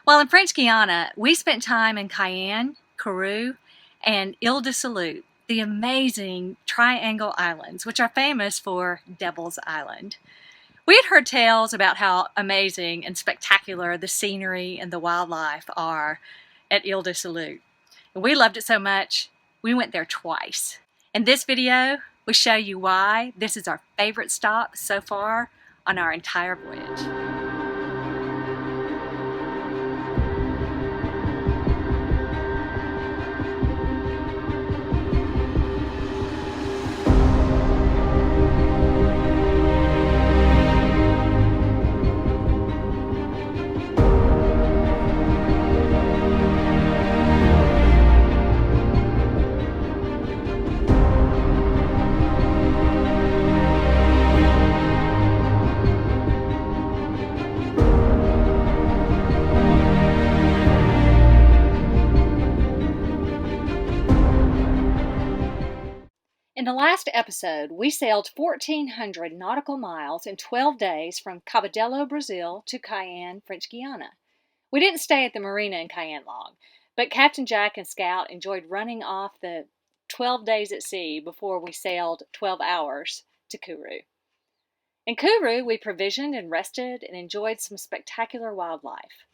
While in French Guiana, we spent time in Cayenne, Kourou, and Iles du Salut, the amazing Triangle Islands, which are famous for Devil's Island. We had heard tales about how amazing and spectacular the scenery and the wildlife are at Iles du Salut. And we loved it so much, we went there twice. In this video, we show you why this is our favorite stop so far on our entire voyage. In the last episode, we sailed 1,400 nautical miles in 12 days from Cabedelo, Brazil to Cayenne, French Guiana. We didn't stay at the marina in Cayenne long, but Captain Jack and Scout enjoyed running off the 12 days at sea before we sailed 12 hours to Kourou. In Kourou, we provisioned and rested and enjoyed some spectacular wildlife.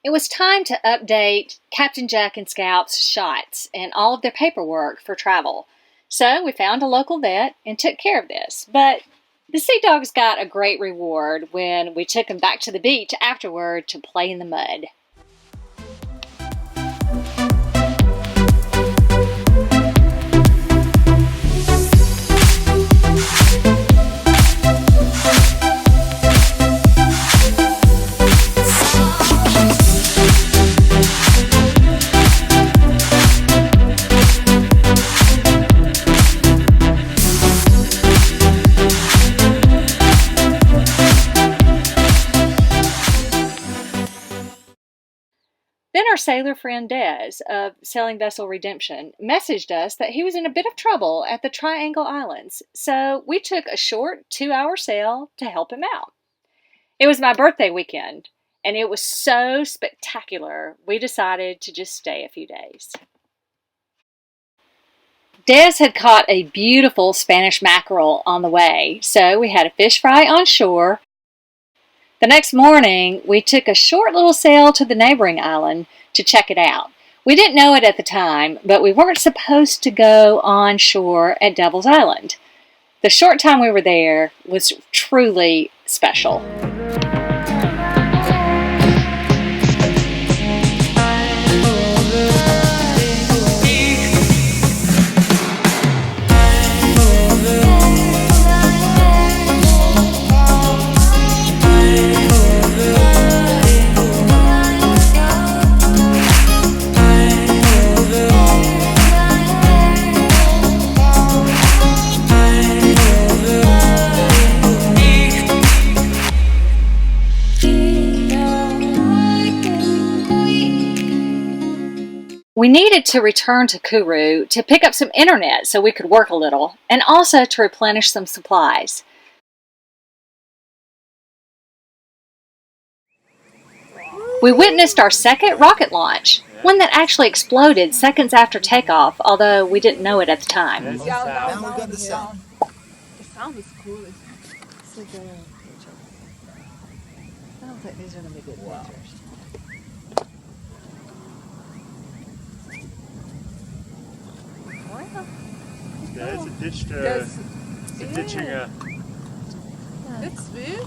It was time to update Captain Jack and Scout's shots and all of their paperwork for travel. So we found a local vet and took care of this. But the Seadogs got a great reward when we took them back to the beach afterward to play in the mud. Then our sailor friend Des of Sailing Vessel Redemption messaged us that he was in a bit of trouble at the Triangle Islands, so we took a short 2-hour sail to help him out. It was my birthday weekend, and it was so spectacular we decided to just stay a few days. Des had caught a beautiful Spanish mackerel on the way, so we had a fish fry on shore. The next morning, we took a short little sail to the neighboring island to check it out. We didn't know it at the time, but we weren't supposed to go on shore at Devil's Island. The short time we were there was truly special. We needed to return to Kourou to pick up some internet so we could work a little, and also to replenish some supplies. We witnessed our second rocket launch, one that actually exploded seconds after takeoff, although we didn't know it at the time. Now we got the sound. The sound is cool. It's like I don't think these are going to be good pictures. Yeah, it's a ditched, ditching a... It's weird.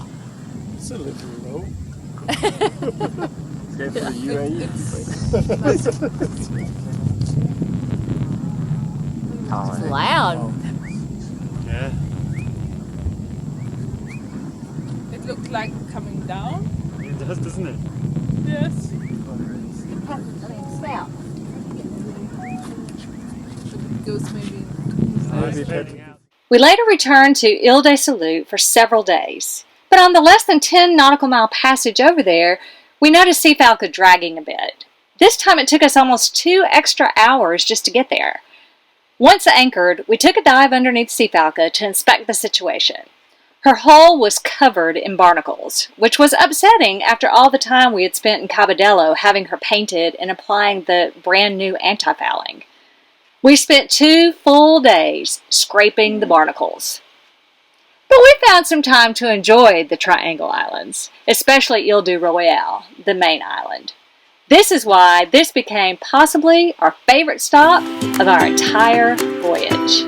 It's a little low. Go for the UAE. It's loud. Yeah. It looks like coming down. It does, doesn't it? Yes. South. It goes maybe. We later returned to Iles du Salut for several days, but on the less than 10 nautical mile passage over there, we noticed Sea Falco dragging a bit. This time it took us almost 2 extra hours just to get there. Once anchored, we took a dive underneath Sea Falco to inspect the situation. Her hull was covered in barnacles, which was upsetting after all the time we had spent in Cabedelo having her painted and applying the brand new anti-fouling. We spent 2 full days scraping the barnacles. But we found some time to enjoy the Triangle Islands, especially Ile du Royal, the main island. This is why this became possibly our favorite stop of our entire voyage.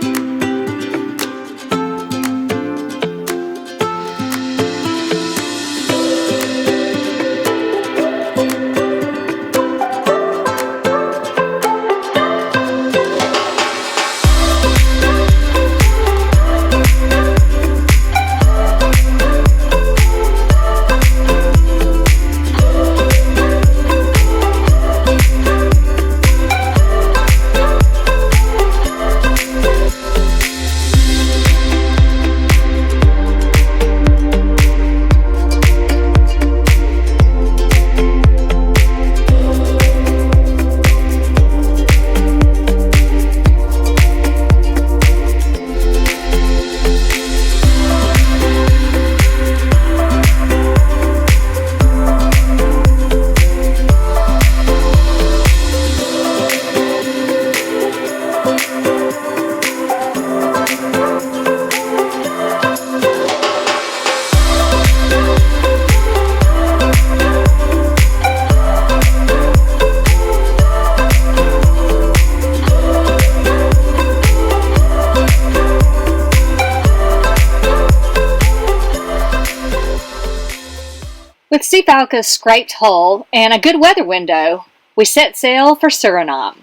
With Sea Falco's scraped hull and a good weather window, we set sail for Suriname.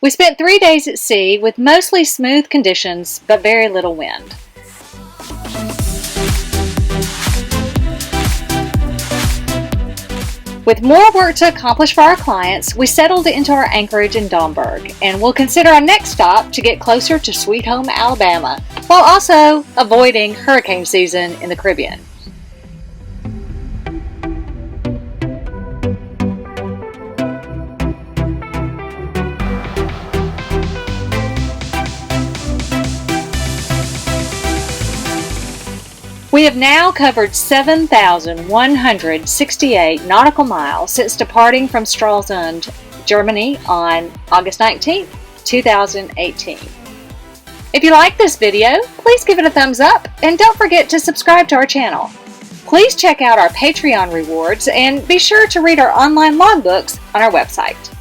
We spent 3 days at sea with mostly smooth conditions but very little wind. With more work to accomplish for our clients, we settled into our anchorage in DOMBURG and will consider our next stop to get closer to Sweet Home, Alabama, while also avoiding hurricane season in the Caribbean. We have now covered 7,168 nautical miles since departing from Stralsund, Germany on August 19, 2018. If you like this video, please give it a thumbs up and don't forget to subscribe to our channel. Please check out our Patreon rewards and be sure to read our online logbooks on our website.